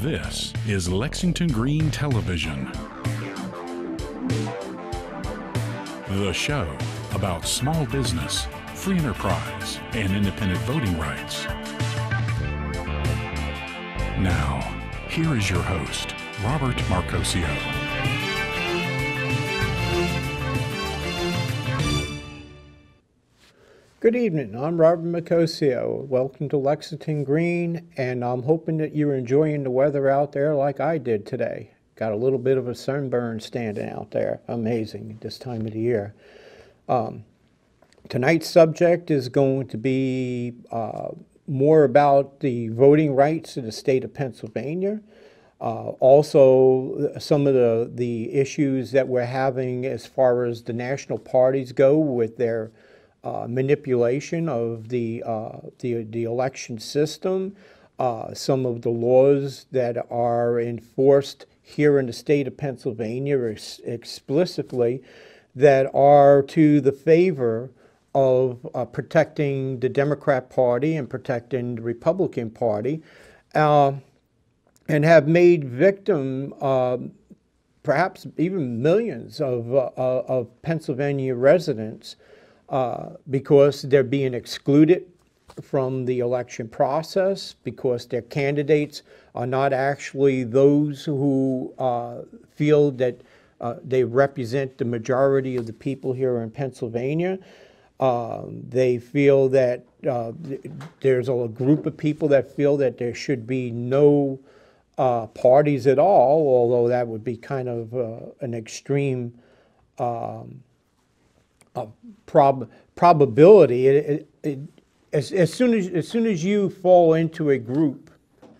This is Lexington Green Television, the show about small business, free enterprise, and independent voting rights. Now, here is your host, Robert Marcoccio. Good evening, I'm Robert Marcoccio. Welcome to Lexington Green, and I'm hoping that you're enjoying the weather out there like I did today. Got a little bit of a sunburn standing out there. Amazing this time of the year. Tonight's subject is going to be more about the voting rights in the state of Pennsylvania. Also, some of the issues that we're having as far as the national parties go with their manipulation of the election system, some of the laws that are enforced here in the state of Pennsylvania explicitly that are to the favor of protecting the Democrat Party and protecting the Republican Party, and have made victim perhaps even millions of Pennsylvania residents because they're being excluded from the election process, because their candidates are not actually those who feel that they represent the majority of the people here in Pennsylvania. They feel that there's a group of people that feel that there should be no parties at all, although that would be kind of an extreme probability. As soon as you fall into a group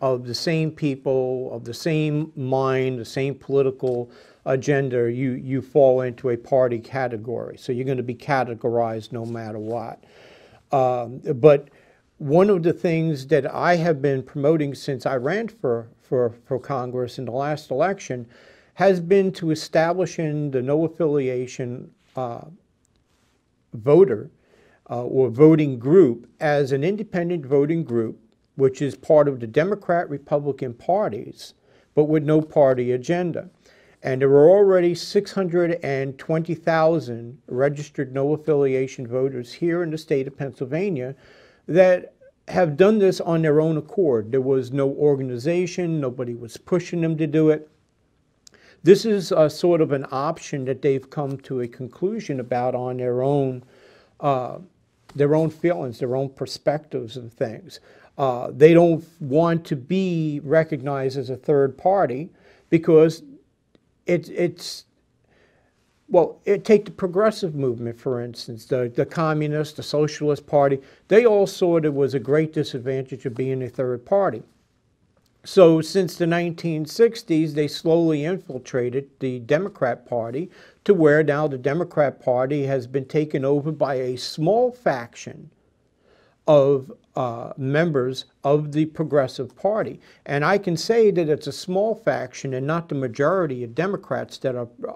of the same people, of the same mind, the same political agenda, you fall into a party category. So you're going to be categorized no matter what. But one of the things that I have been promoting since I ran for Congress in the last election has been to establishing the no affiliation voter or voting group as an independent voting group, which is part of the Democrat Republican parties, but with no party agenda. And there are already 620,000 registered no affiliation voters here in the state of Pennsylvania that have done this on their own accord. There was no organization, nobody was pushing them to do it. This is sort of an option that they've come to a conclusion about on their own feelings, their own perspectives of things. They don't want to be recognized as a third party because take the progressive movement, for instance, the communist, the socialist party. They all saw it was a great disadvantage of being a third party. So since the 1960s, they slowly infiltrated the Democrat Party to where now the Democrat Party has been taken over by a small faction of members of the Progressive Party. And I can say that it's a small faction and not the majority of Democrats that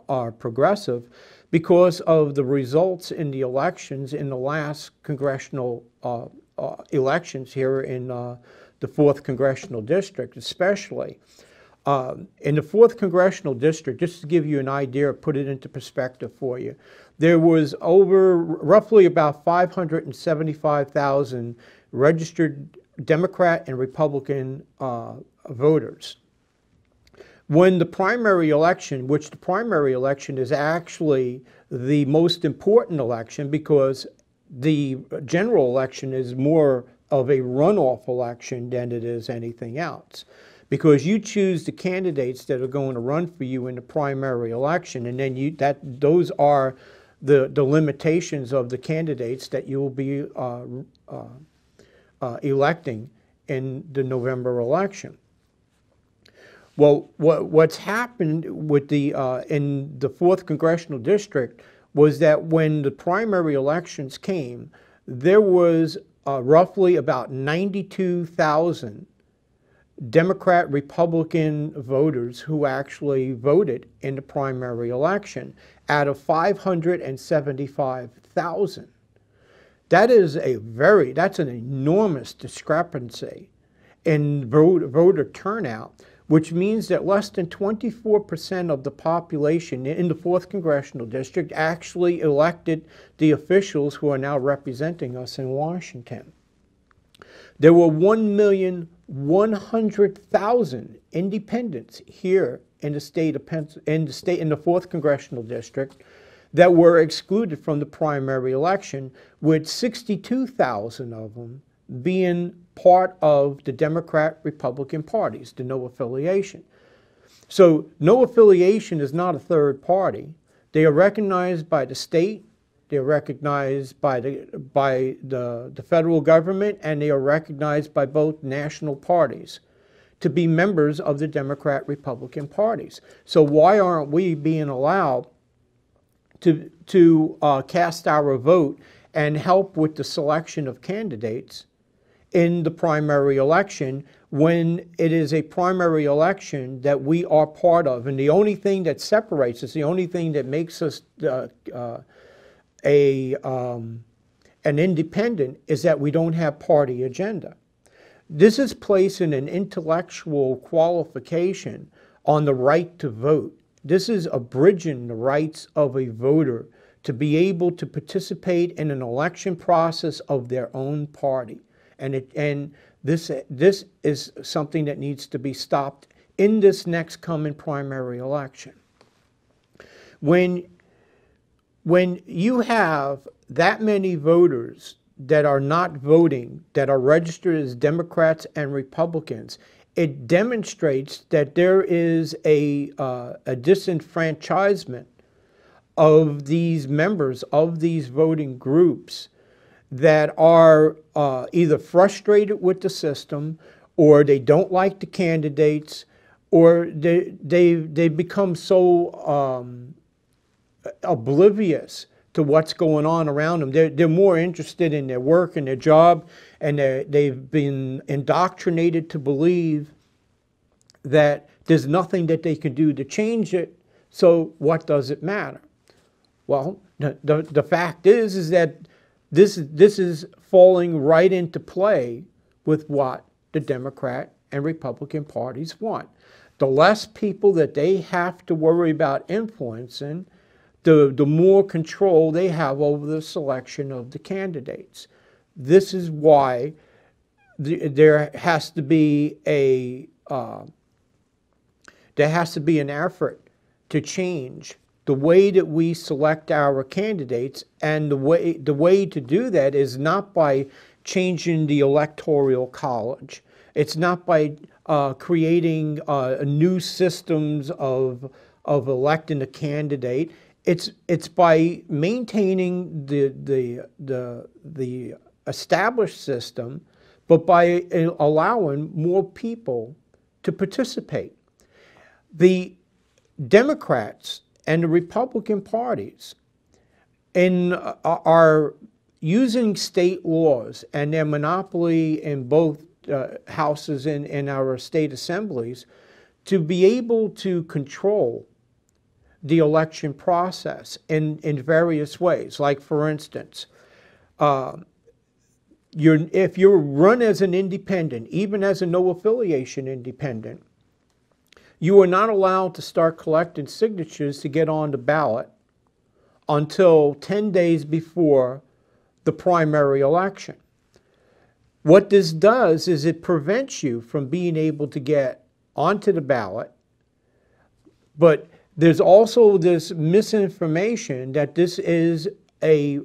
are progressive because of the results in the elections in the last congressional elections here in the 4th Congressional District especially. In the 4th Congressional District, just to give you an idea, put it into perspective for you, there was roughly about 575,000 registered Democrat and Republican voters. When the primary election, which the primary election is actually the most important election because the general election is more of a runoff election than it is anything else, because you choose the candidates that are going to run for you in the primary election, and then those are the limitations of the candidates that you will be electing in the November election. Well, what's happened with in the 4th Congressional District was that when the primary elections came, there was roughly about 92,000 Democrat Republican voters who actually voted in the primary election out of 575,000. That's an enormous discrepancy in voter turnout which means that less than 24% of the population in the 4th Congressional District actually elected the officials who are now representing us in Washington. There were 1,100,000 independents here in the state of in the 4th Congressional District that were excluded from the primary election, with 62,000 of them being part of the Democrat-Republican parties, the no affiliation. So no affiliation is not a third party. They are recognized by the state, they are recognized by the federal government, and they are recognized by both national parties to be members of the Democrat-Republican parties. So why aren't we being allowed to cast our vote and help with the selection of candidates in the primary election when it is a primary election that we are part of? And the only thing that separates us, the only thing that makes us an independent, is that we don't have party agenda. This is placing an intellectual qualification on the right to vote. This is abridging the rights of a voter to be able to participate in an election process of their own party. And this is something that needs to be stopped in this next coming primary election. When you have that many voters that are not voting, that are registered as Democrats and Republicans, it demonstrates that there is a disenfranchisement of these members of these voting groups that are either frustrated with the system, or they don't like the candidates, or they become so oblivious to what's going on around them. They're more interested in their work and their job, and they've been indoctrinated to believe that there's nothing that they can do to change it, so what does it matter? Well, the fact is that this is falling right into play with what the Democrat and Republican parties want. The less people that they have to worry about influencing, the more control they have over the selection of the candidates. This is why there has to be an effort to change the way that we select our candidates, and the way to do that is not by changing the electoral college. It's not by creating new systems of electing a candidate. It's by maintaining the established system, but by allowing more people to participate. The Democrats and the Republican parties are using state laws and their monopoly in both houses in our state assemblies to be able to control the election process in various ways. Like, for instance, if you're run as an independent, even as a no affiliation independent, you are not allowed to start collecting signatures to get on the ballot until 10 days before the primary election. What this does is it prevents you from being able to get onto the ballot, but there's also this misinformation that this is a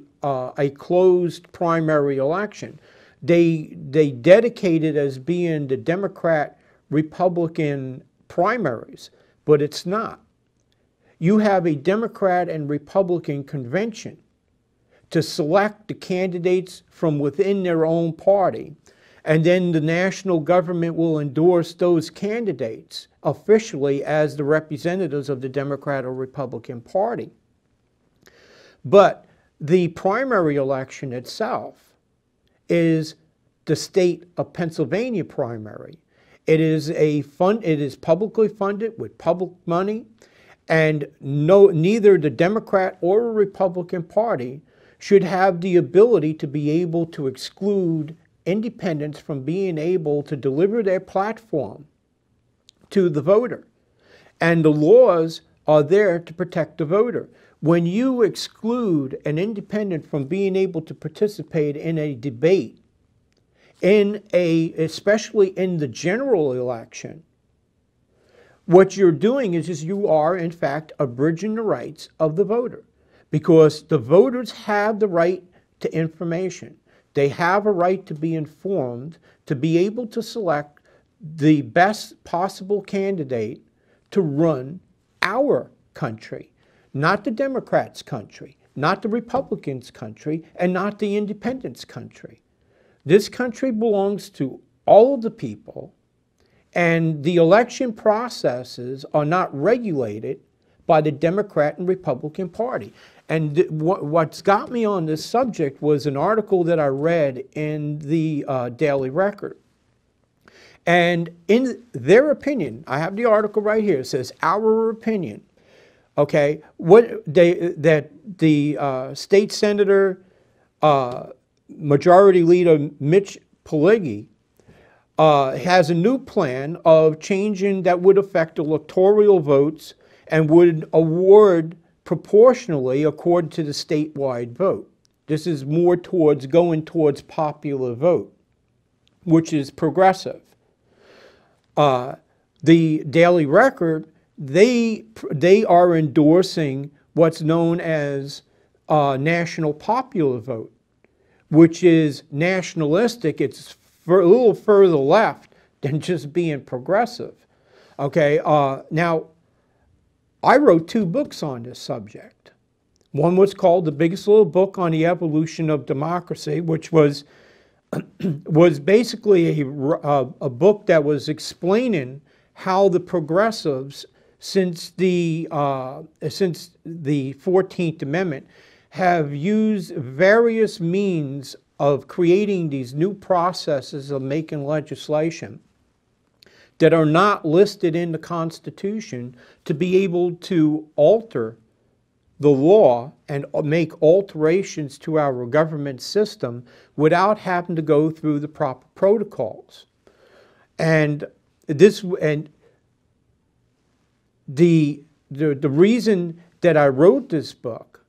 closed primary election. They dedicate it as being the Democrat-Republican primaries, but it's not. You have a Democrat and Republican convention to select the candidates from within their own party, and then the national government will endorse those candidates officially as the representatives of the Democrat or Republican Party. But the primary election itself is the state of Pennsylvania primary. It is publicly funded with public money, and neither the Democrat or Republican Party should have the ability to be able to exclude independents from being able to deliver their platform to the voter. And the laws are there to protect the voter. When you exclude an independent from being able to participate in a debate, especially in the general election, what you're doing is you are, in fact, abridging the rights of the voter, because the voters have the right to information. They have a right to be informed, to be able to select the best possible candidate to run our country, not the Democrats' country, not the Republicans' country, and not the independents' country. This country belongs to all of the people, and the election processes are not regulated by the Democrat and Republican Party. And what's got me on this subject was an article that I read in the Daily Record. And in their opinion, I have the article right here, it says, our opinion, okay, that the state senator, Majority Leader Mitch Pleggi, has a new plan of changing that would affect electoral votes and would award proportionally according to the statewide vote. This is more towards going towards popular vote, which is progressive. The Daily Record, they are endorsing what's known as national popular vote, which is nationalistic. It's a little further left than just being progressive. Okay, now, I wrote 2 books on this subject. One was called The Biggest Little Book on the Evolution of Democracy, which was basically a book that was explaining how the progressives, since the 14th Amendment, have used various means of creating these new processes of making legislation that are not listed in the Constitution to be able to alter the law and make alterations to our government system without having to go through the proper protocols. And the reason that I wrote this book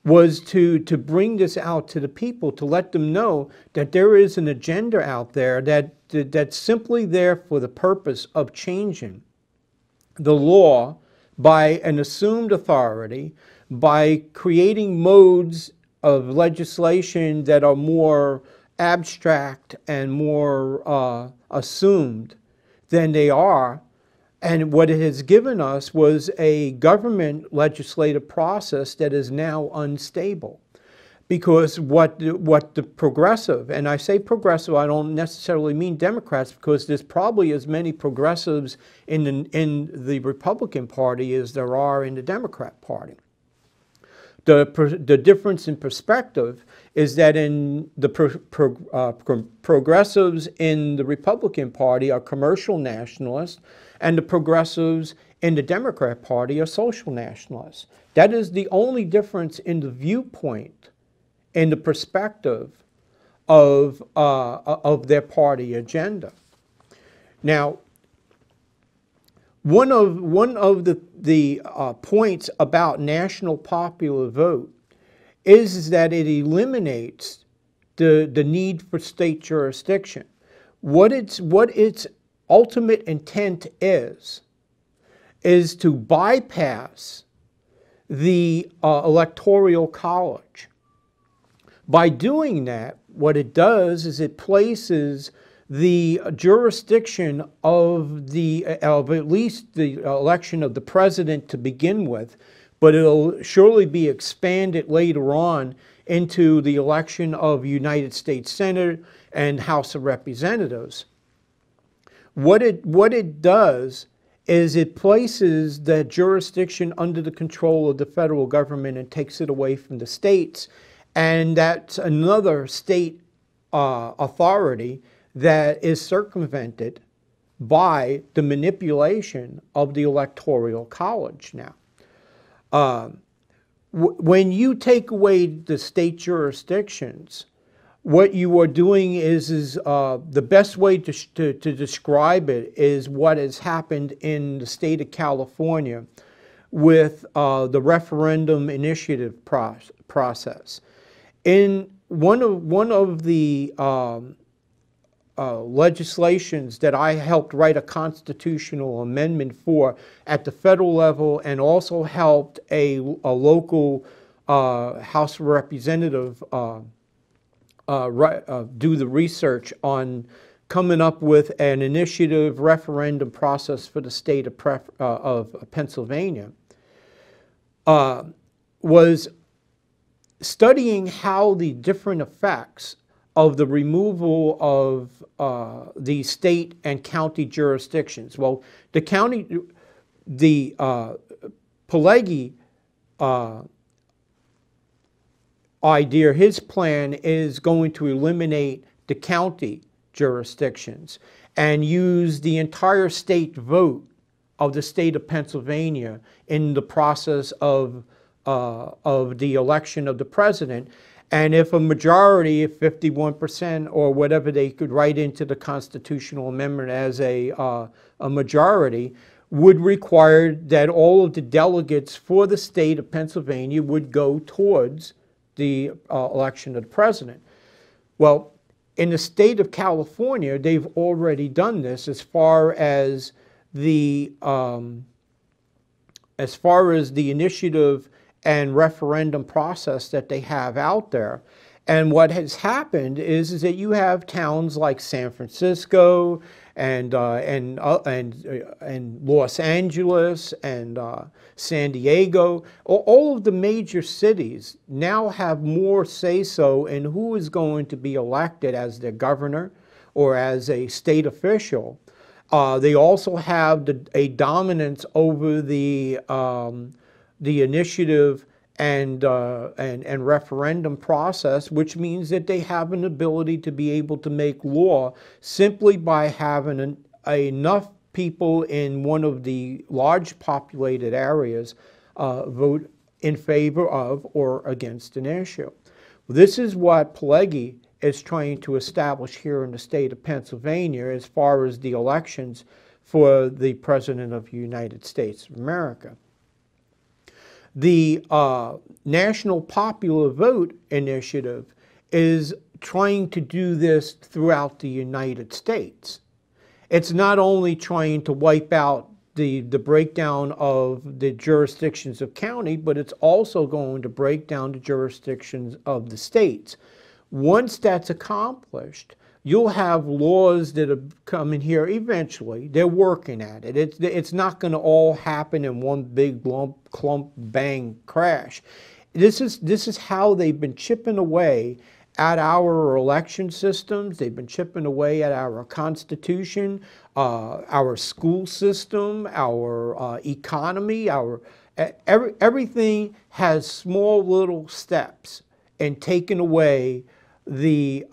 was to bring this out to the people, to let them know that there is an agenda out there that's simply there for the purpose of changing the law by an assumed authority, by creating modes of legislation that are more abstract and more assumed than they are. And what it has given us was a government legislative process that is now unstable. Because what the progressive, and I say progressive, I don't necessarily mean Democrats, because there's probably as many progressives in the Republican Party as there are in the Democrat Party. The difference in perspective is that in the progressives in the Republican Party are commercial nationalists, and the progressives in the Democrat Party are social nationalists. That is the only difference in the viewpoint, in the perspective of their party agenda. Now, one of the points about national popular vote is that it eliminates the need for state jurisdiction. What its ultimate intent is to bypass the electoral college. By doing that, what it does is it places the jurisdiction of at least the election of the president to begin with, but it'll surely be expanded later on into the election of United States Senate and House of Representatives. What it does is it places that jurisdiction under the control of the federal government and takes it away from the states, and that's another state authority that is circumvented by the manipulation of the electoral college now. When you take away the state jurisdictions, what you are doing is the best way to describe it is what has happened in the state of California with the referendum initiative process. In one of the legislations that I helped write a constitutional amendment for at the federal level, and also helped a local House of Representative do the research on coming up with an initiative referendum process for the state of Pennsylvania, was studying how the different effects of the removal of the state and county jurisdictions. Well, the Pleggi idea, his plan is going to eliminate the county jurisdictions and use the entire state vote of the state of Pennsylvania in the process of the election of the president. And if a majority, if 51% or whatever they could write into the constitutional amendment as a majority, would require that all of the delegates for the state of Pennsylvania would go towards the election of the president. Well, in the state of California, they've already done this as far as the initiative and referendum process that they have out there. And what has happened is that you have towns like San Francisco and Los Angeles and San Diego. All of the major cities now have more say-so in who is going to be elected as their governor or as a state official. They also have a dominance over the initiative and referendum process, which means that they have an ability to be able to make law simply by having enough people in one of the large populated areas vote in favor of or against an issue. This is what Pleggi is trying to establish here in the state of Pennsylvania as far as the elections for the President of the United States of America. The National Popular Vote Initiative is trying to do this throughout the United States. It's not only trying to wipe out the breakdown of the jurisdictions of county, but it's also going to break down the jurisdictions of the states. Once that's accomplished, you'll have laws that are coming here eventually. They're working at it. It's not going to all happen in one big clump, bang, crash. This is how they've been chipping away at our election systems. They've been chipping away at our Constitution, our school system, our economy, everything has small little steps in taking away the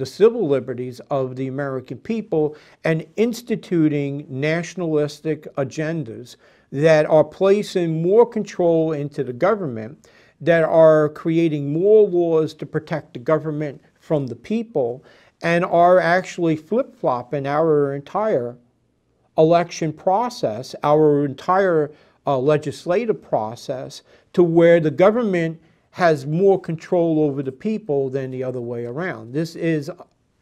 civil liberties of the American people and instituting nationalistic agendas that are placing more control into the government, that are creating more laws to protect the government from the people, and are actually flip-flopping our entire election process, our entire legislative process, to where the government has more control over the people than the other way around. This is,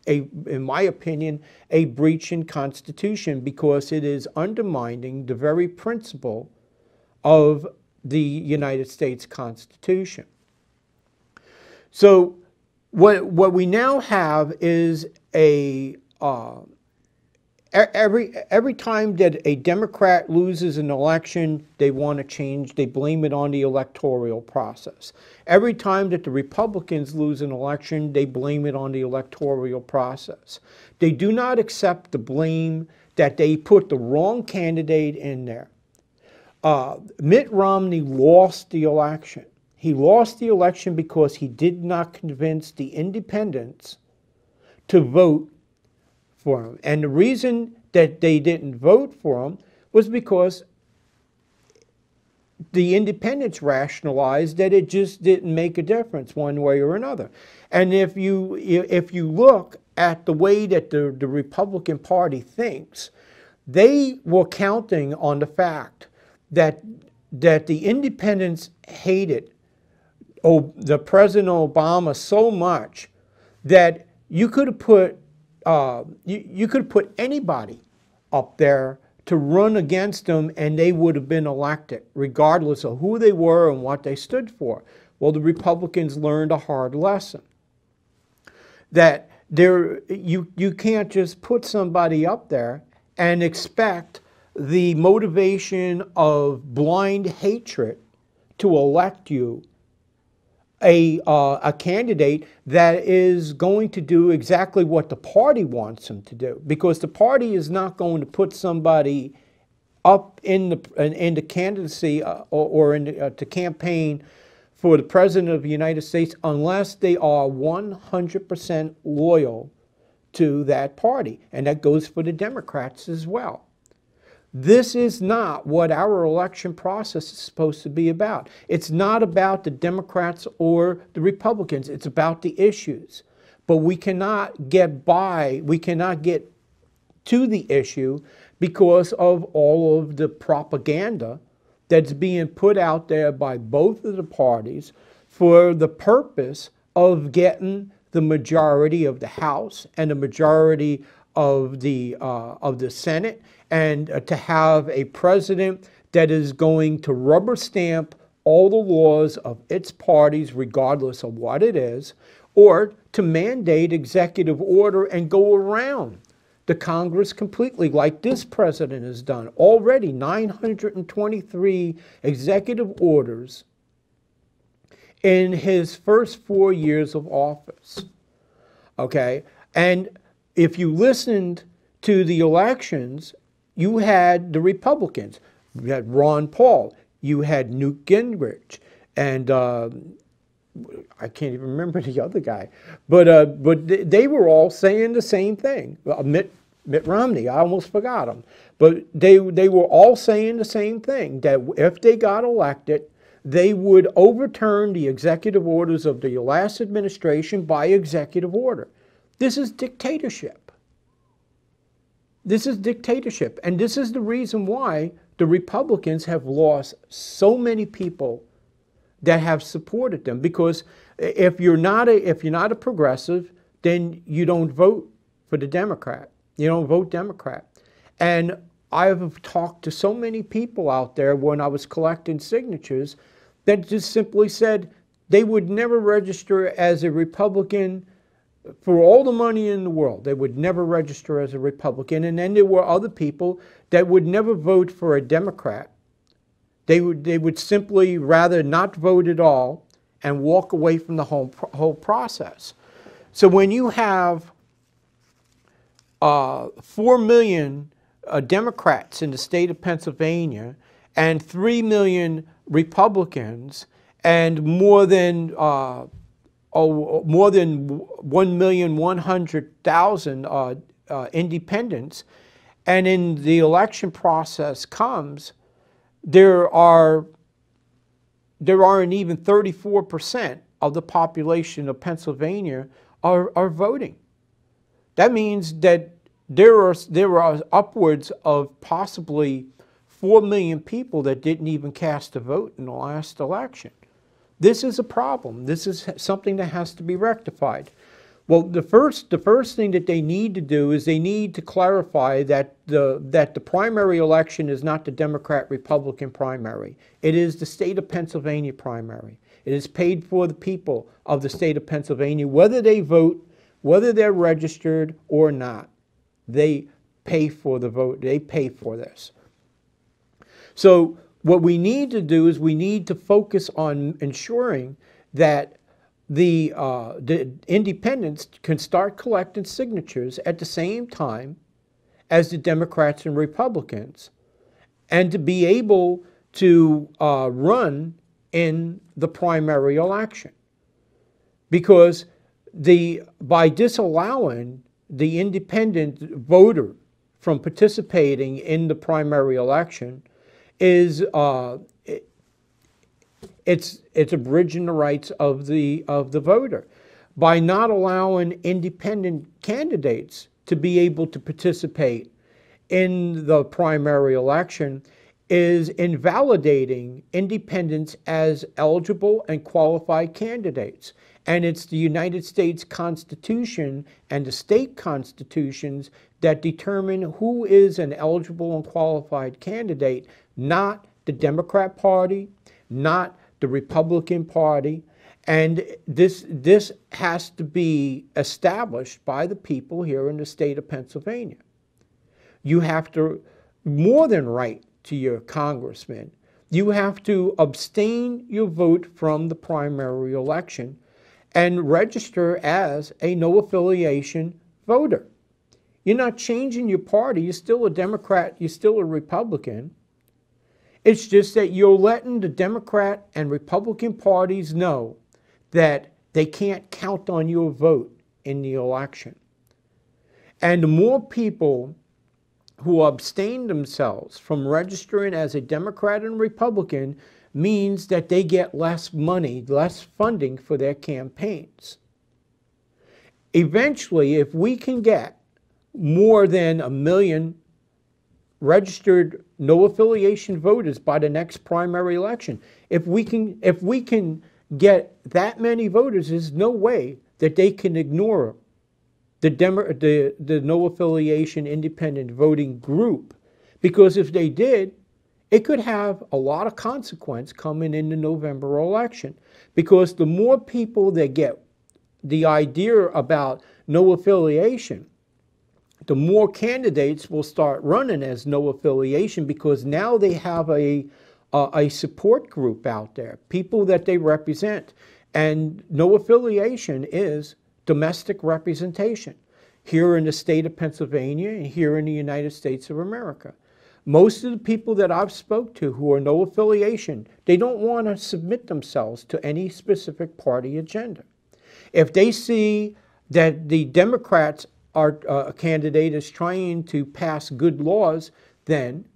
in my opinion, a breach in Constitution, because it is undermining the very principle of the United States Constitution. So what we now have is every time that a Democrat loses an election, they want to change, they blame it on the electoral process. Every time that the Republicans lose an election, they blame it on the electoral process. They do not accept the blame that they put the wrong candidate in there. Mitt Romney lost the election. He lost the election because he did not convince the independents to vote for him. And the reason that they didn't vote for him was because the independents rationalized that it just didn't make a difference one way or another. And if you look at the way that the Republican Party thinks, they were counting on the fact that the independents hated the President Obama so much that you could have put you could put anybody up there to run against them and they would have been elected, regardless of who they were and what they stood for. Well, the Republicans learned a hard lesson. That you can't just put somebody up there and expect the motivation of blind hatred to elect you a candidate that is going to do exactly what the party wants them to do, because the party is not going to put somebody up in the candidacy or to campaign for the President of the United States unless they are 100% loyal to that party. And that goes for the Democrats as well. This is not what our election process is supposed to be about. It's not about the Democrats or the Republicans. It's about the issues. But we cannot get to the issue because of all of the propaganda that's being put out there by both of the parties for the purpose of getting the majority of the House and the majority of the Senate, and to have a president that is going to rubber stamp all the laws of its parties, regardless of what it is, or to mandate executive order and go around the Congress completely, like this president has done. Already 923 executive orders in his first 4 years of office. Okay? And if you listened to the elections, you had the Republicans. You had Ron Paul. You had Newt Gingrich. And I can't even remember the other guy. But they were all saying the same thing. Mitt Romney, I almost forgot him. But they were all saying the same thing, that if they got elected, they would overturn the executive orders of the last administration by executive order. This is dictatorship. This is dictatorship. And this is the reason why the Republicans have lost so many people that have supported them. Because if you're not a progressive, then you don't vote for the Democrat. You don't vote Democrat. And I've talked to so many people out there when I was collecting signatures that just simply said they would never register as a Republican for all the money in the world. They would never register as a Republican. And then there were other people that would never vote for a Democrat. They would simply rather not vote at all and walk away from the whole process. So when you have 4 million Democrats in the state of Pennsylvania and 3 million Republicans and more than 1,100,000 independents, and in the election process comes, there aren't even 34% of the population of Pennsylvania are voting. That means that there are upwards of possibly 4 million people that didn't even cast a vote in the last election. This is a problem. This is something that has to be rectified. Well, the first thing that they need to do is they need to clarify that the primary election is not the Democrat-Republican primary. It is the state of Pennsylvania primary. It is paid for the people of the state of Pennsylvania, whether they vote, whether they're registered or not. They pay for the vote. They pay for this. So what we need to do is we need to focus on ensuring that the independents can start collecting signatures at the same time as the Democrats and Republicans, and to be able to run in the primary election. Because by disallowing the independent voter from participating in the primary election is It's abridging the rights of the voter by not allowing independent candidates to be able to participate in the primary election is invalidating independents as eligible and qualified candidates. And it's the United States Constitution and the state constitutions that determine who is an eligible and qualified candidate, not the Democrat Party, not the Republican Party. And this has to be established by the people here in the state of Pennsylvania. You have to more than write to your congressman. You have to abstain your vote from the primary election and register as a no affiliation voter. You're not changing your party. You're still a Democrat. You're still a Republican. It's just that you're letting the Democrat and Republican parties know that they can't count on your vote in the election. And the more people who abstain themselves from registering as a Democrat and Republican means that they get less money, less funding for their campaigns. Eventually, if we can get more than 1 million registered no affiliation voters by the next primary election, if we can get that many voters, there's no way that they can ignore the no affiliation independent voting group, because if they did, it could have a lot of consequence coming in the November election, because the more people that get the idea about no affiliation, the more candidates will start running as no affiliation, because now they have a support group out there, people that they represent. And no affiliation is domestic representation here in the state of Pennsylvania and here in the United States of America. Most of the people that I've spoke to who are no affiliation, they don't want to submit themselves to any specific party agenda. If they see that the Democrats a candidate is trying to pass good laws, then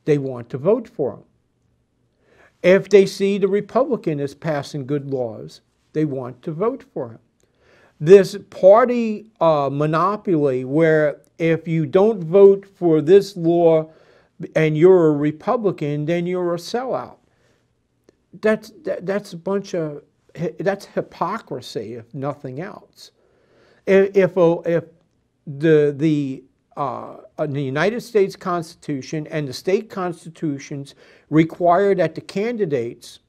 they want to vote for him. If they see the Republican is passing good laws, they want to vote for him. This party monopoly where if you don't vote for this law and you're a Republican, then you're a sellout. That's a bunch of, that's hypocrisy, if nothing else. If the United States Constitution and the state constitutions require that the candidates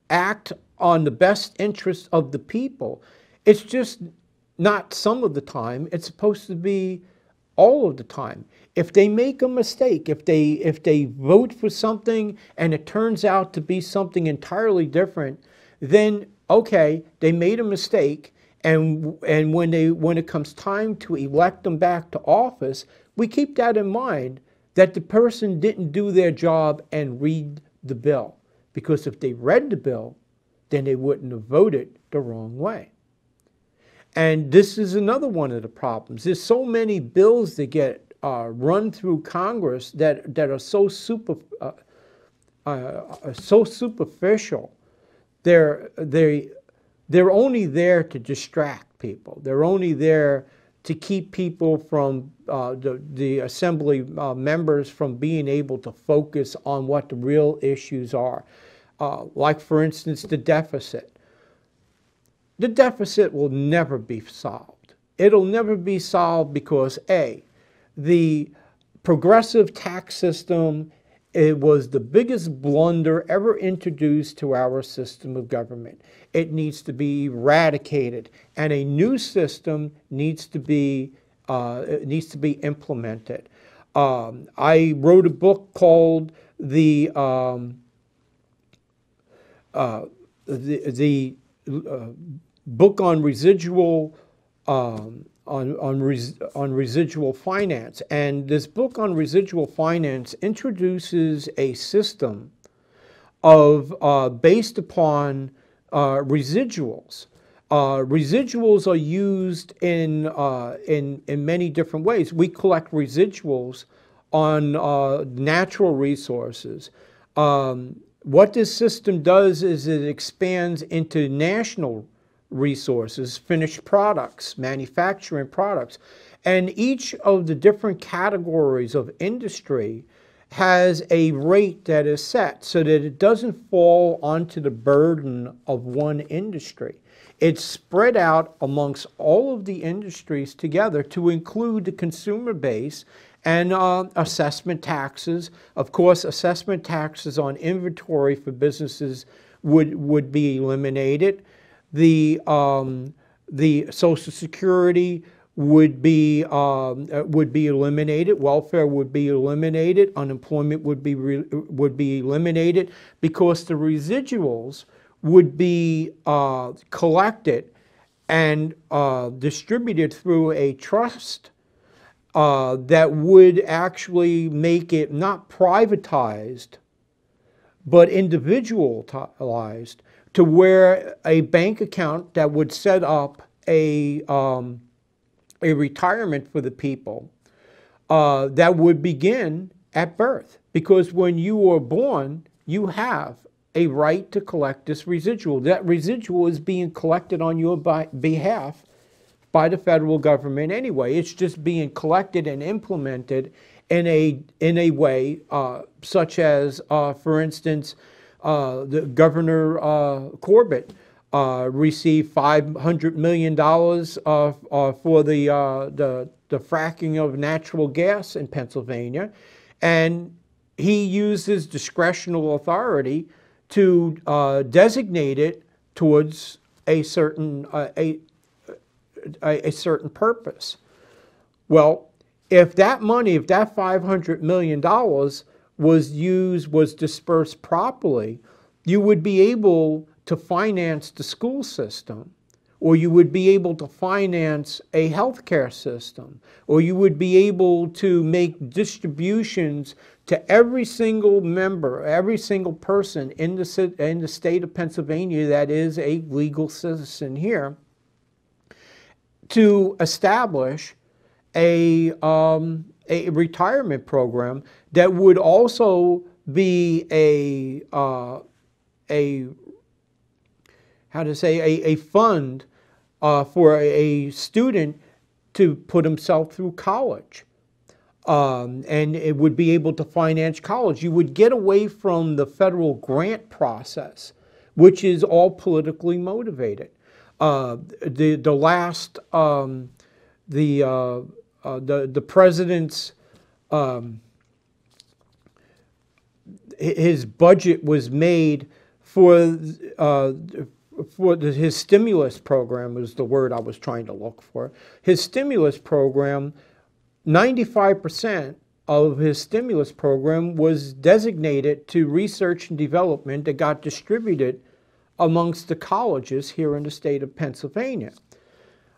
act on the best interests of the people, it's just not some of the time. It's supposed to be all of the time. If they make a mistake, if they vote for something and it turns out to be something entirely different, then okay, they made a mistake. And when it comes time to elect them back to office, we keep that in mind, that the person didn't do their job and read the bill. Because if they read the bill, then they wouldn't have voted the wrong way. And this is another one of the problems. There's so many bills that get run through Congress that are so superficial. They're only there to distract people. They're only there to keep people from, the assembly members from being able to focus on what the real issues are. Like, for instance, the deficit. The deficit will never be solved. It'll never be solved because, A, the progressive tax system, it was the biggest blunder ever introduced to our system of government. It needs to be eradicated, and a new system needs to be implemented. I wrote a book called the book on residual on residual finance. And this book on residual finance introduces a system of based upon residuals. Residuals are used in many different ways. We collect residuals on natural resources. what this system does is it expands into national resources, finished products, manufacturing products. And each of the different categories of industry has a rate that is set so that it doesn't fall onto the burden of one industry. It's spread out amongst all of the industries together to include the consumer base and assessment taxes. Of course, assessment taxes on inventory for businesses would be eliminated. The Social Security would be eliminated. Welfare would be eliminated. Unemployment would be eliminated, because the residuals would be collected and distributed through a trust that would actually make it not privatized, but individualized, to where a bank account that would set up a retirement for the people that would begin at birth. Because when you were born, you have a right to collect this residual. That residual is being collected on your behalf by the federal government anyway. It's just being collected and implemented in a way such as, for instance, the Governor Corbett received $500 million for the fracking of natural gas in Pennsylvania, and he used his discretional authority to designate it towards a certain purpose. Well, if that money, if that $500 million was dispersed properly, you would be able to finance the school system, or you would be able to finance a healthcare system, or you would be able to make distributions to every single member, every single person in the state of Pennsylvania that is a legal citizen here, to establish a retirement program that would also be a fund for a student to put himself through college. And it would be able to finance college. You would get away from the federal grant process, which is all politically motivated. The president's his budget was made for his stimulus program, is the word I was trying to look for. His stimulus program, 95% of his stimulus program was designated to research and development that got distributed amongst the colleges here in the state of Pennsylvania.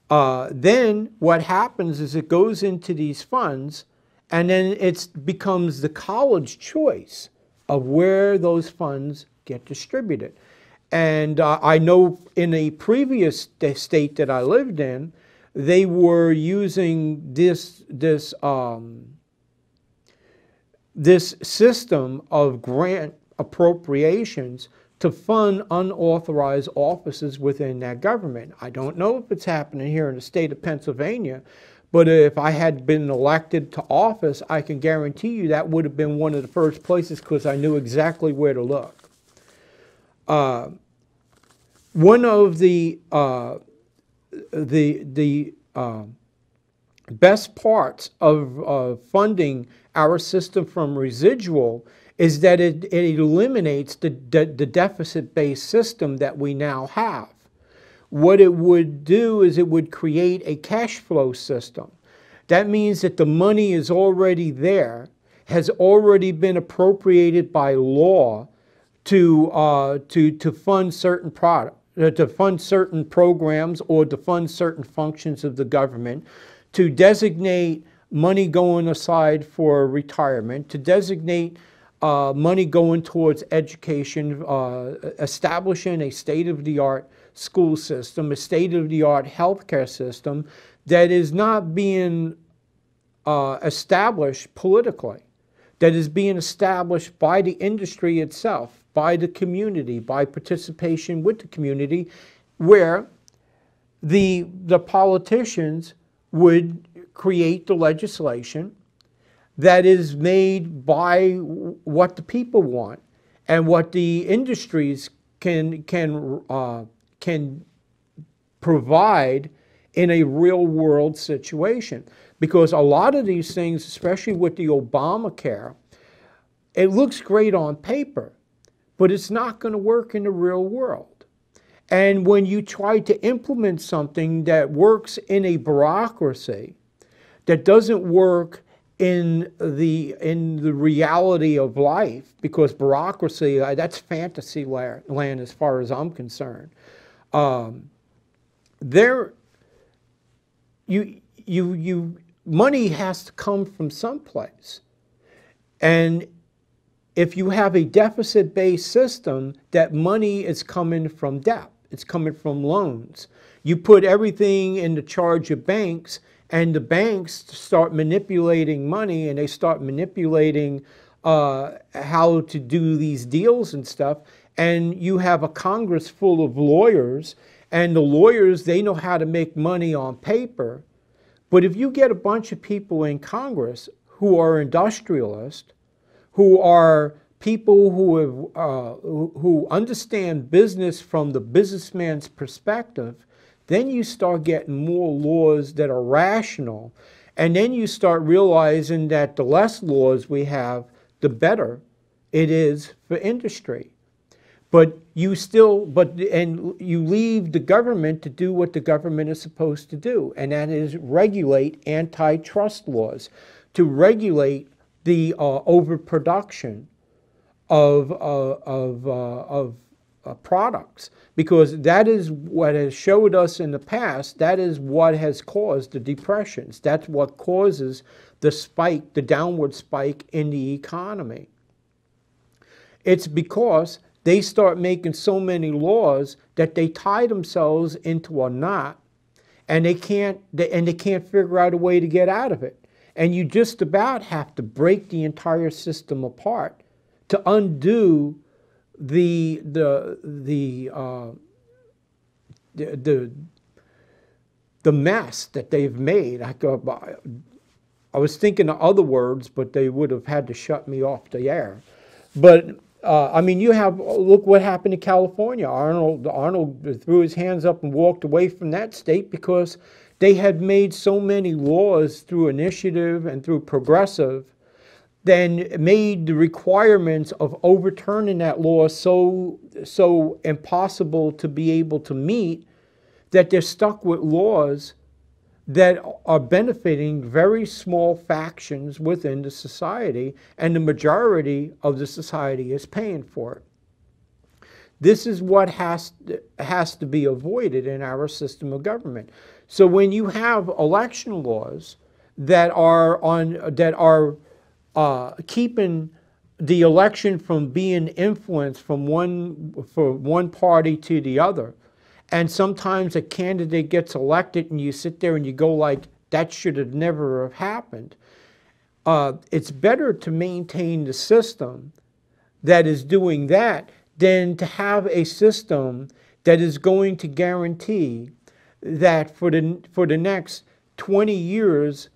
Then what happens is it goes into these funds, and then it becomes the college choice of where those funds get distributed. And I know in a previous state that I lived in, they were using this system of grant appropriations to fund unauthorized offices within that government. I don't know if it's happening here in the state of Pennsylvania, but if I had been elected to office, I can guarantee you that would have been one of the first places, because I knew exactly where to look. One of the best parts of funding our system from residual is that it eliminates the deficit-based system that we now have. What it would do is it would create a cash flow system. That means that the money is already there, has already been appropriated by law to fund certain to fund certain programs, or to fund certain functions of the government, to designate money going aside for retirement, to designate money going towards education, establishing a state-of-the-art school system, a state-of-the-art healthcare system that is not being established politically, that is being established by the industry itself, by the community, by participation with the community, where the politicians would create the legislation that is made by what the people want and what the industries can provide in a real world situation. Because a lot of these things, especially with the Obamacare, it looks great on paper, but it's not going to work in the real world. And when you try to implement something that works in a bureaucracy, that doesn't work in the reality of life, because bureaucracy, that's fantasy land as far as I'm concerned. Money has to come from someplace. And if you have a deficit-based system, that money is coming from debt. It's coming from loans. You put everything in the charge of banks, and the banks start manipulating money, and they start manipulating how to do these deals and stuff. And you have a Congress full of lawyers, and the lawyers, they know how to make money on paper. But if you get a bunch of people in Congress who are industrialists, who are people who understand business from the businessman's perspective, then you start getting more laws that are rational. And then you start realizing that the less laws we have, the better it is for industry. But you leave the government to do what the government is supposed to do, and that is regulate antitrust laws, to regulate the overproduction of products, because that is what has showed us in the past. That is what has caused the depressions. That's what causes the spike, the downward spike in the economy. It's because they start making so many laws that they tie themselves into a knot, and they can't figure out a way to get out of it. And you just about have to break the entire system apart to undo the mess that they've made. I was thinking of other words, but they would have had to shut me off the air. But I mean, look what happened to California. Arnold threw his hands up and walked away from that state because they had made so many laws through initiative and through progressive, then made the requirements of overturning that law so impossible to be able to meet, that they're stuck with laws that are benefiting very small factions within the society, and the majority of the society is paying for it. This is what has to be avoided in our system of government. So when you have election laws that are keeping the election from being influenced from one party to the other, and sometimes a candidate gets elected and you sit there and you go like, that should have never have happened. It's better to maintain the system that is doing that than to have a system that is going to guarantee that for the next 20 years,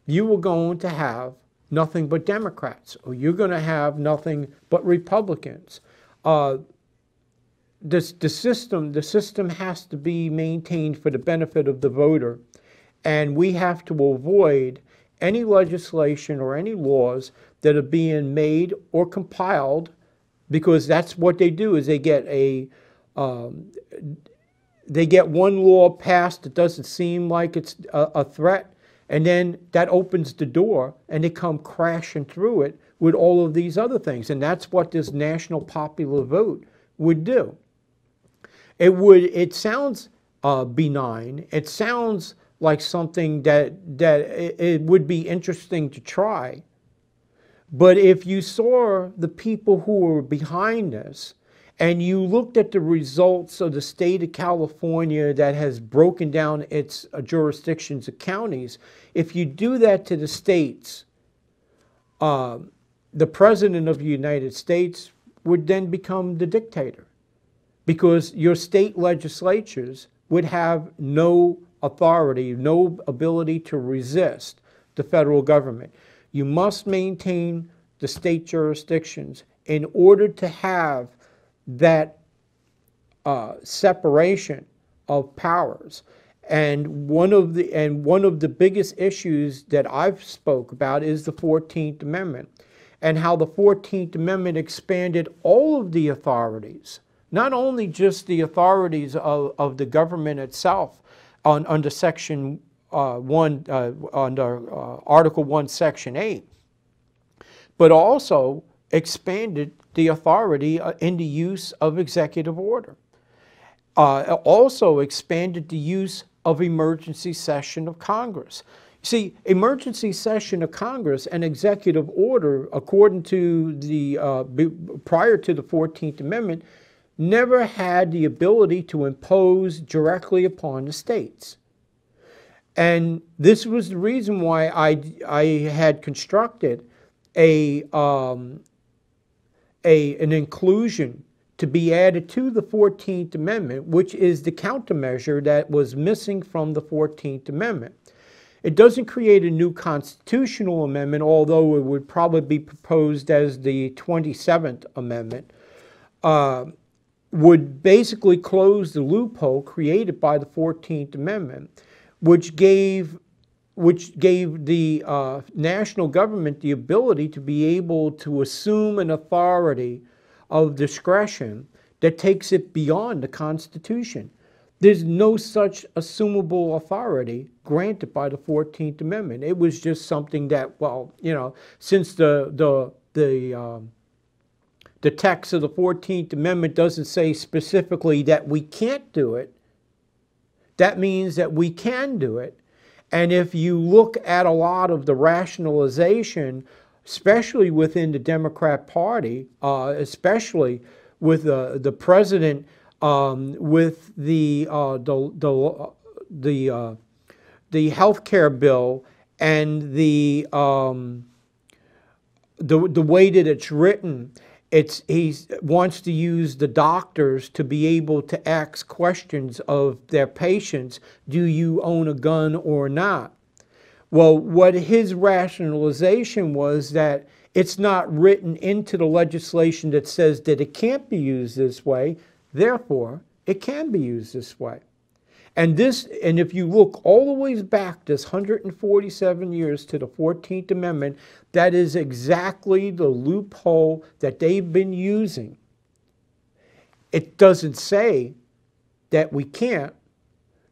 you are going to have nothing but Democrats, or you're going to have nothing but Republicans. The system has to be maintained for the benefit of the voter, and we have to avoid any legislation or any laws that are being made or compiled, because that's what they do. Is they get one law passed that doesn't seem like it's a threat, and then that opens the door, and they come crashing through it with all of these other things, and that's what this national popular vote would do. It sounds benign. It sounds like something that it would be interesting to try. But if you saw the people who were behind this, and you looked at the results of the state of California that has broken down its jurisdictions of counties, if you do that to the states, the President of the United States would then become the dictator, because your state legislatures would have no authority, no ability to resist the federal government. You must maintain the state jurisdictions in order to have that separation of powers. And one of the biggest issues that I've spoke about is the 14th Amendment, and how the 14th Amendment expanded all of the authorities, not only just the authorities of the government itself under Section 1, under Article 1, Section 8, but also expanded the authority in the use of executive order. Also expanded the use of emergency session of Congress. See, emergency session of Congress and executive order, according to the, prior to the 14th Amendment, never had the ability to impose directly upon the states. And this was the reason why I had constructed an inclusion to be added to the 14th Amendment, which is the countermeasure that was missing from the 14th Amendment. It doesn't create a new constitutional amendment, although it would probably be proposed as the 27th Amendment, would basically close the loophole created by the 14th Amendment, which gave the national government the ability to be able to assume an authority of discretion that takes it beyond the Constitution. There's no such assumable authority granted by the 14th Amendment. It was just something that, well, you know, since the text of the 14th Amendment doesn't say specifically that we can't do it, that means that we can do it. And if you look at a lot of the rationalization, especially within the Democrat Party, especially with the president, with the health care bill and the way that it's written, he wants to use the doctors to be able to ask questions of their patients, do you own a gun or not? Well, what his rationalization was that it's not written into the legislation that says that it can't be used this way, therefore it can be used this way. And if you look all the way back this 147 years to the 14th Amendment, that is exactly the loophole that they've been using. It doesn't say that we can't,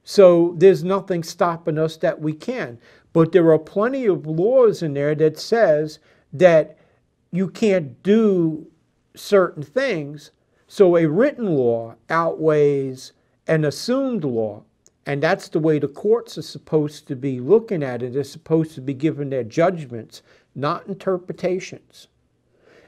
so there's nothing stopping us that we can. But there are plenty of laws in there that says that you can't do certain things, so a written law outweighs an assumed law. And that's the way the courts are supposed to be looking at it. They're supposed to be giving their judgments, not interpretations.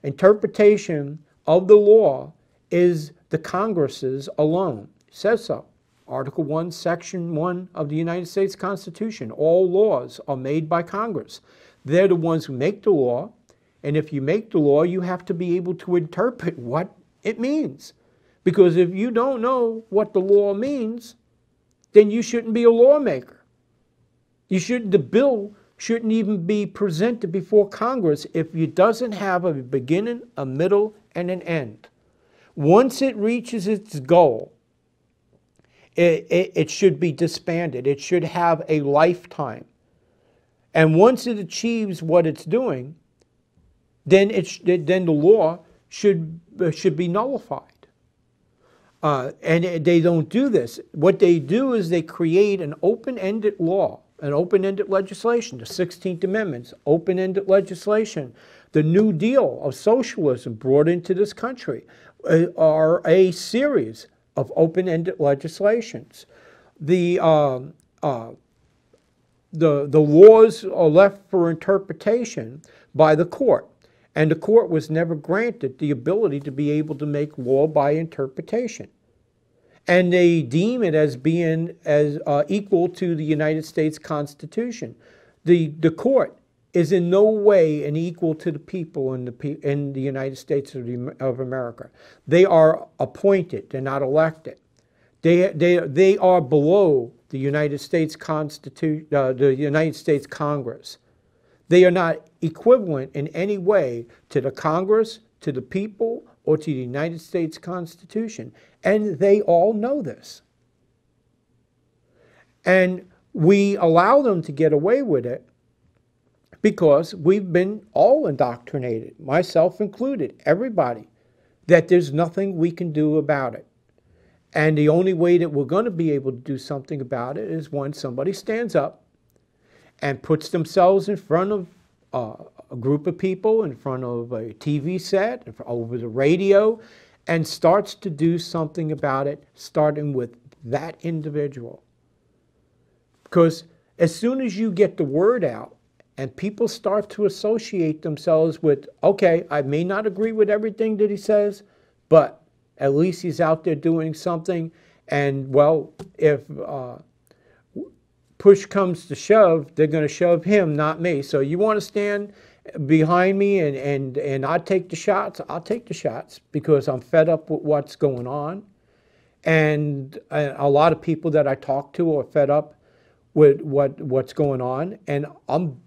Interpretation of the law is the Congress's alone. It says so. Article 1, Section 1 of the United States Constitution. All laws are made by Congress. They're the ones who make the law. And if you make the law, you have to be able to interpret what it means. Because if you don't know what the law means, then you shouldn't be a lawmaker. The bill shouldn't even be presented before Congress if it doesn't have a beginning, a middle, and an end. Once it reaches its goal, it should be disbanded. It should have a lifetime. And once it achieves what it's doing, then the law should be nullified. And they don't do this. What they do is they create an open-ended law, an open-ended legislation. The 16th Amendment's open-ended legislation. The New Deal of socialism brought into this country are a series of open-ended legislations. The laws are left for interpretation by the court. And the court was never granted the ability to be able to make law by interpretation. And they deem it as being equal to the United States Constitution. The court is in no way an equal to the people in the United States of America. They are appointed, they're not elected. They are below the United States Constitution, the United States Congress. They are not equivalent in any way to the Congress, to the people, or to the United States Constitution. And they all know this. And we allow them to get away with it because we've been all indoctrinated, myself included, everybody, that there's nothing we can do about it. And the only way that we're going to be able to do something about it is when somebody stands up and puts themselves in front of a group of people, in front of a TV set, over the radio, and starts to do something about it, starting with that individual. Because as soon as you get the word out and people start to associate themselves with, okay, I may not agree with everything that he says, but at least he's out there doing something. And, well, if push comes to shove, they're going to shove him, not me. So you want to stand behind me and I take the shots? I'll take the shots because I'm fed up with what's going on. And a lot of people that I talk to are fed up with what's going on. And I'm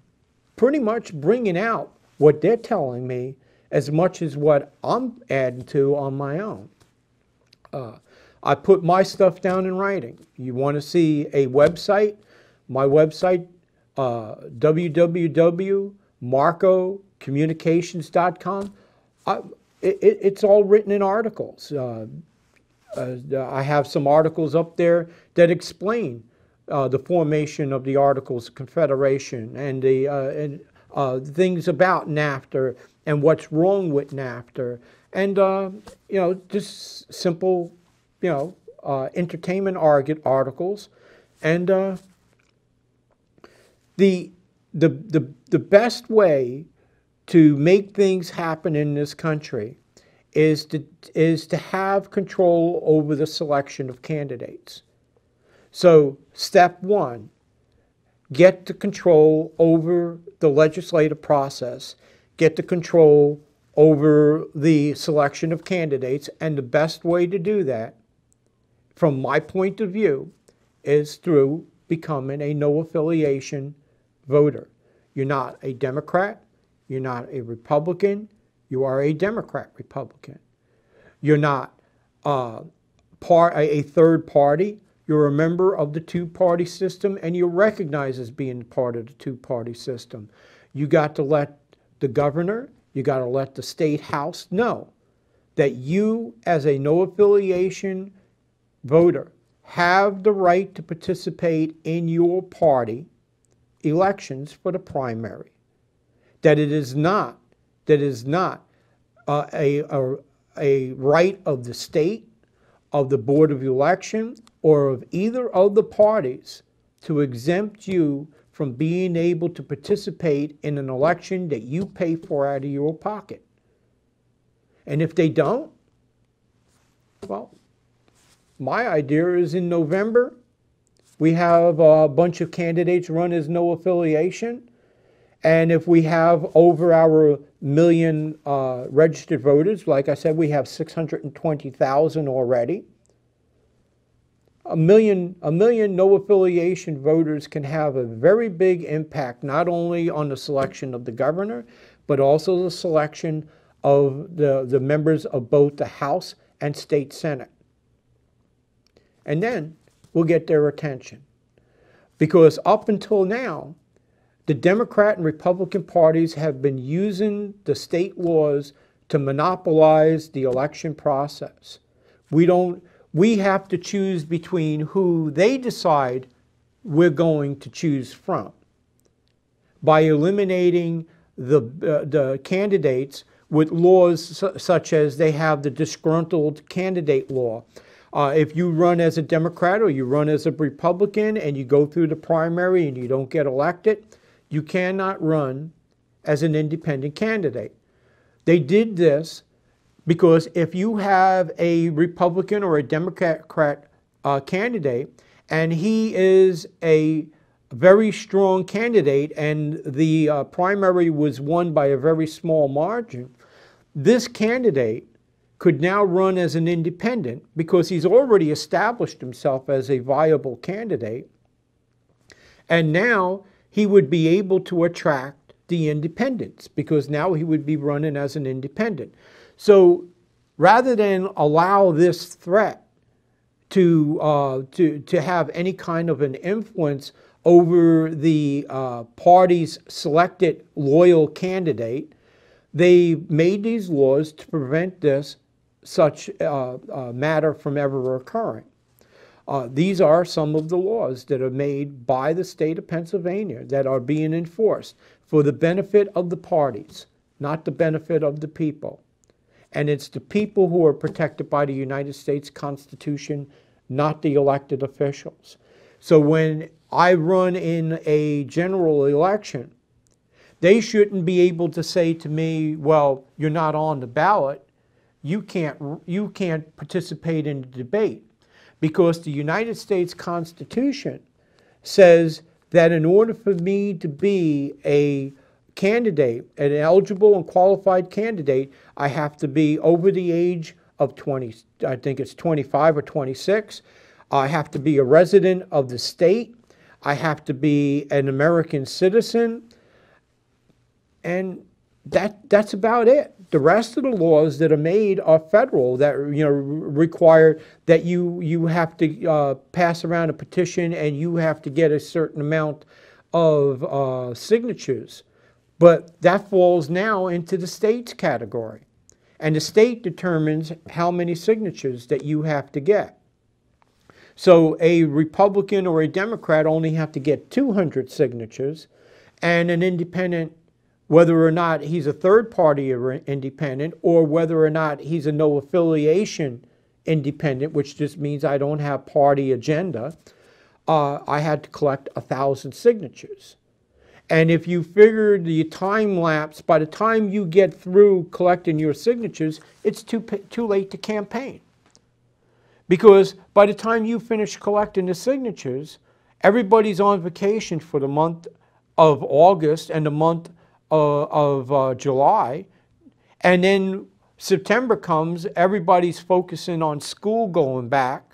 pretty much bringing out what they're telling me as much as what I'm adding to on my own. I put my stuff down in writing. You want to see a website? My website, www.marcocommunications.com. It's all written in articles. I have some articles up there that explain the formation of the Articles of Confederation and the things about NAFTA and what's wrong with NAFTA, and you know, just simple, you know, entertainment articles, and the best way to make things happen in this country is to have control over the selection of candidates. So step one, get the control over the legislative process, get the control over the selection of candidates, and the best way to do that, from my point of view, is through becoming a no affiliation voter. You're not a Democrat, you're not a Republican, you are a Democrat Republican. You're not a third party, you're a member of the two-party system, and you're recognized as being part of the two-party system. You got to let the governor, you got to let the state house know that you, as a no affiliation voter, have the right to participate in your party elections for the primary. That it is not a right of the state, of the Board of Election, or of either of the parties to exempt you from being able to participate in an election that you pay for out of your pocket. And if they don't, well, my idea is in November, we have a bunch of candidates run as no affiliation. And if we have over our million registered voters, like I said, we have 620,000 already. A million no affiliation voters can have a very big impact, not only on the selection of the governor, but also the selection of the members of both the House and State Senate. And then we'll get their attention. Because up until now, the Democrat and Republican parties have been using the state laws to monopolize the election process. We have to choose between who they decide we're going to choose from. By eliminating the candidates with laws such as they have the disgruntled candidate law. If you run as a Democrat or you run as a Republican and you go through the primary and you don't get elected, you cannot run as an independent candidate. They did this because if you have a Republican or a Democrat candidate and he is a very strong candidate and the primary was won by a very small margin, this candidate could now run as an independent because he's already established himself as a viable candidate. And now he would be able to attract the independents because now he would be running as an independent. So rather than allow this threat to have any kind of an influence over the party's selected loyal candidate, they made these laws to prevent such matter from ever occurring. These are some of the laws that are made by the state of Pennsylvania that are being enforced for the benefit of the parties, not the benefit of the people. And it's the people who are protected by the United States Constitution, not the elected officials. So when I run in a general election, they shouldn't be able to say to me, well, you're not on the ballot, you can't participate in the debate. Because the United States Constitution says that in order for me to be a candidate, an eligible and qualified candidate, I have to be over the age of 20, I think it's 25 or 26. I have to be a resident of the state. I have to be an American citizen. And that's about it. The rest of the laws that are made are federal that require that you have to pass around a petition and you have to get a certain amount of signatures. But that falls now into the state's category. And the state determines how many signatures that you have to get. So a Republican or a Democrat only have to get 200 signatures, and an independent, whether or not he's a third party or independent, or whether or not he's a no affiliation independent, which just means I don't have party agenda, I had to collect 1,000 signatures. And if you figure the time lapse, by the time you get through collecting your signatures, it's too late to campaign. Because by the time you finish collecting the signatures, everybody's on vacation for the month of August and the month of July. And then September comes, everybody's focusing on school going back.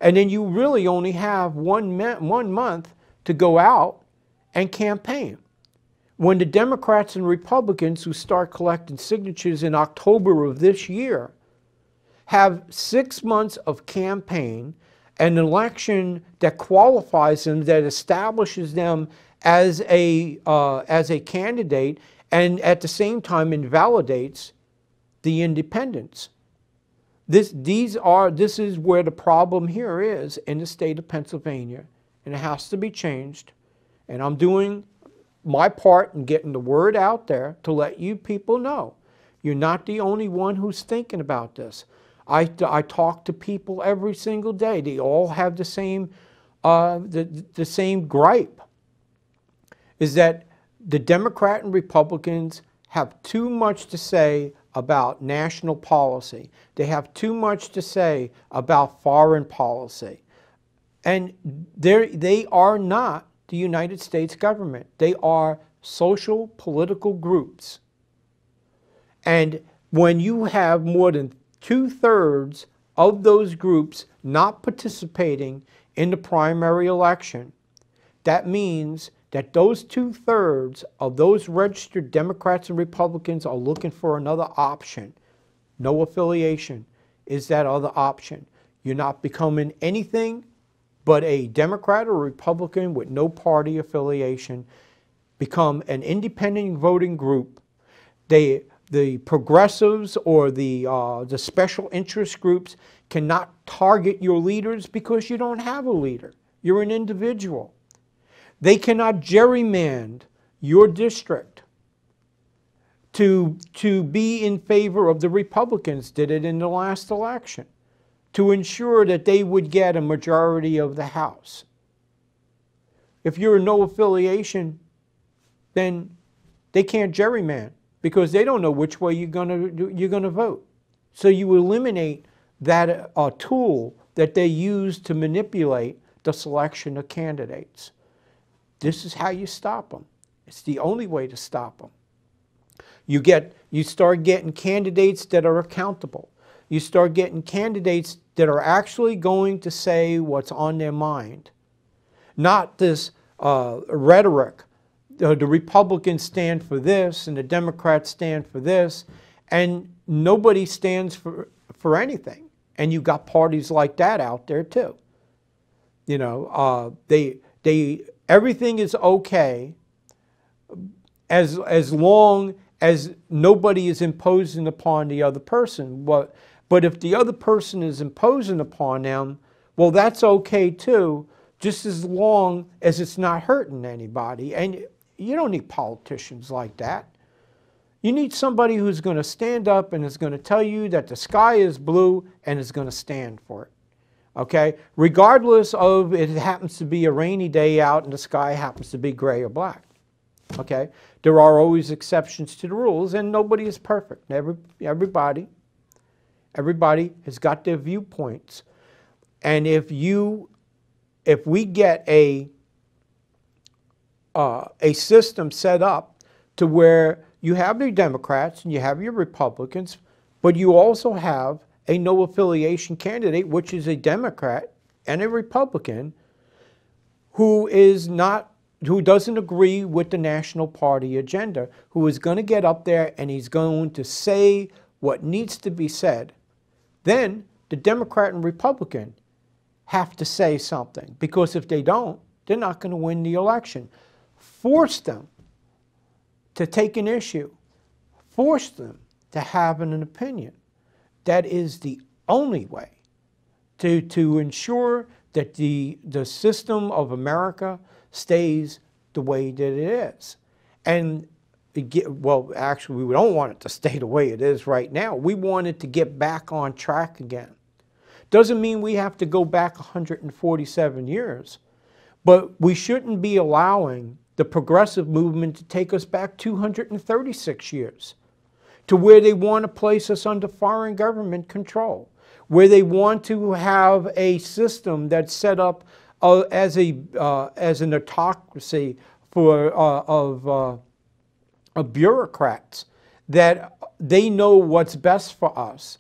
And then you really only have one month to go out and campaign. When the Democrats and Republicans who start collecting signatures in October of this year have 6 months of campaign, an election that qualifies them, that establishes them as a candidate, and at the same time invalidates the independents. This is where the problem here is in the state of Pennsylvania, and it has to be changed. And I'm doing my part in getting the word out there to let you people know. You're not the only one who's thinking about this. I talk to people every single day. They all have the same gripe, is that the Democrat and Republicans have too much to say about national policy. They have too much to say about foreign policy. And they are not the United States government. They are social political groups. And when you have more than 2/3 of those groups not participating in the primary election, that means that those 2/3 of those registered Democrats and Republicans are looking for another option. No affiliation is that other option. You're not becoming anything but a Democrat or Republican with no party affiliation. Become an independent voting group. The progressives or the special interest groups cannot target your leaders because you don't have a leader. You're an individual. They cannot gerrymander your district to be in favor of the Republicans, did it in the last election, to ensure that they would get a majority of the House. If you're no affiliation, then they can't gerrymander because they don't know which way you're going to vote. So you eliminate that tool that they use to manipulate the selection of candidates. this is how you stop them. It's the only way to stop them. You start getting candidates that are accountable. You start getting candidates that are actually going to say what's on their mind. Not this rhetoric. The Republicans stand for this and the Democrats stand for this, and nobody stands for anything. And you got parties like that out there too. You know, everything is okay as long as nobody is imposing upon the other person. But if the other person is imposing upon them, well, that's okay too, just as long as it's not hurting anybody. And you don't need politicians like that. You need somebody who's going to stand up and is going to tell you that the sky is blue and is going to stand for it. Okay? Regardless of if it happens to be a rainy day out and the sky happens to be gray or black. Okay? There are always exceptions to the rules, and nobody is perfect. Everybody has got their viewpoints. And if we get a system set up to where you have your Democrats and you have your Republicans, but you also have a no affiliation candidate, which is a Democrat and a Republican, who doesn't agree with the National Party agenda, who is going to get up there and he's going to say what needs to be said, then the Democrat and Republican have to say something. Because if they don't, they're not going to win the election. Force them to take an issue. Force them to have an opinion. That is the only way to ensure that the system of America stays the way that it is. And well, actually, we don't want it to stay the way it is right now. We want it to get back on track again. Doesn't mean we have to go back 147 years, but we shouldn't be allowing the progressive movement to take us back 236 years to where they want to place us under foreign government control, where they want to have a system that's set up as an autocracy of bureaucrats, that they know what's best for us,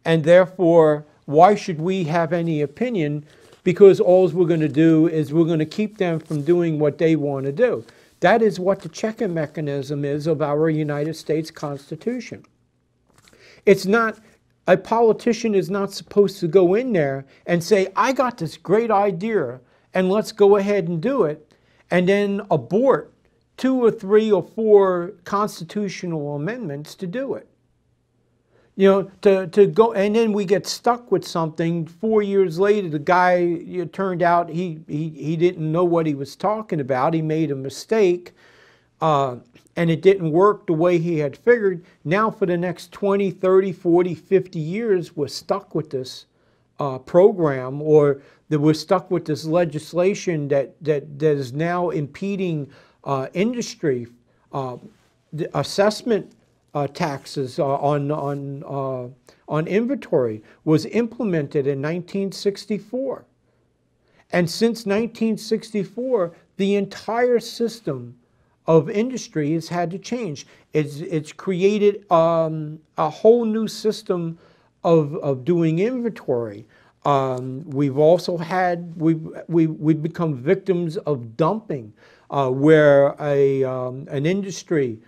and therefore why should we have any opinion? Because all we're going to do is we're going to keep them from doing what they want to do. That is what the checking mechanism is of our United States Constitution. It's not, a politician is not supposed to go in there and say, I got this great idea and let's go ahead and do it, and then abort 2 or 3 or 4 constitutional amendments to do it. You know, to go, and then we get stuck with something. 4 years later, the guy, it turned out he didn't know what he was talking about. He made a mistake, and it didn't work the way he had figured. Now for the next 20, 30, 40, 50 years, we're stuck with this program, or that we're stuck with this legislation that is now impeding industry, assessment taxes on inventory was implemented in 1964. And since 1964, the entire system of industry has had to change. It's created a whole new system of doing inventory. We've also had, we've become victims of dumping, where an industry,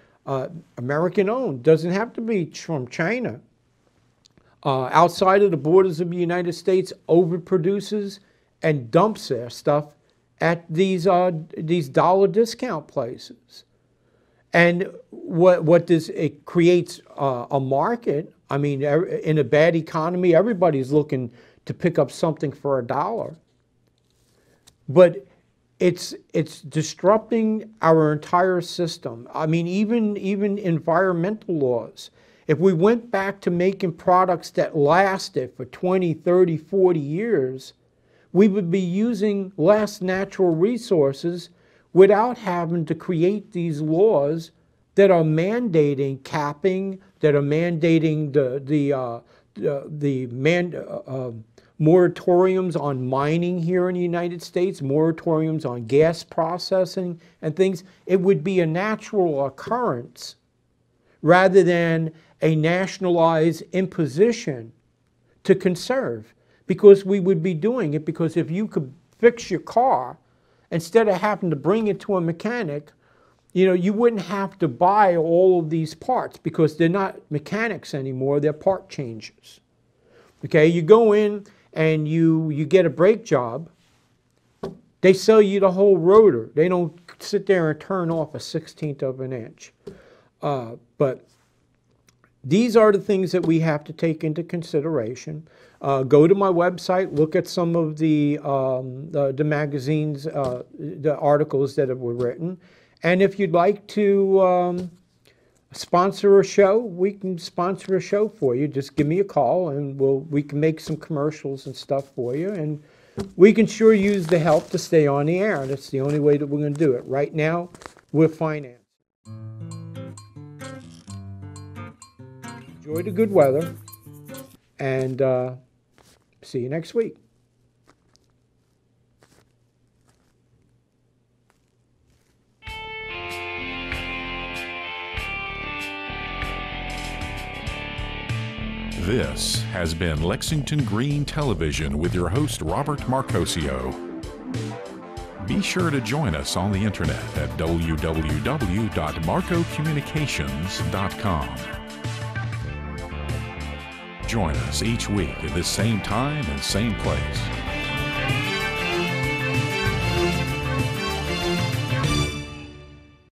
American-owned, doesn't have to be from China, outside of the borders of the United States, overproduces and dumps their stuff at these dollar discount places. And what this, it creates a market. I mean, in a bad economy, everybody's looking to pick up something for $1. But it's disrupting our entire system. I mean, even environmental laws. If we went back to making products that lasted for 20, 30, 40 years, we would be using less natural resources without having to create these laws that are mandating capping, that are mandating moratoriums on mining here in the United States, moratoriums on gas processing and things. It would be a natural occurrence rather than a nationalized imposition to conserve, because we would be doing it because if you could fix your car, instead of having to bring it to a mechanic, you know, you wouldn't have to buy all of these parts because they're not mechanics anymore, they're part changers. Okay, you go in and you get a brake job, they sell you the whole rotor. They don't sit there and turn off a 1/16 of an inch. But these are the things that we have to take into consideration. Go to my website, look at some of the magazines, the articles that were written. And if you'd like to sponsor a show, we can sponsor a show for you. Just give me a call and we can make some commercials and stuff for you. And we can sure use the help to stay on the air. That's the only way that we're going to do it. Right now, we're financed. Enjoy the good weather, and see you next week. This has been Lexington Green Television with your host, Robert Marcoccio. Be sure to join us on the internet at www.marcocommunications.com. Join us each week at the same time and same place.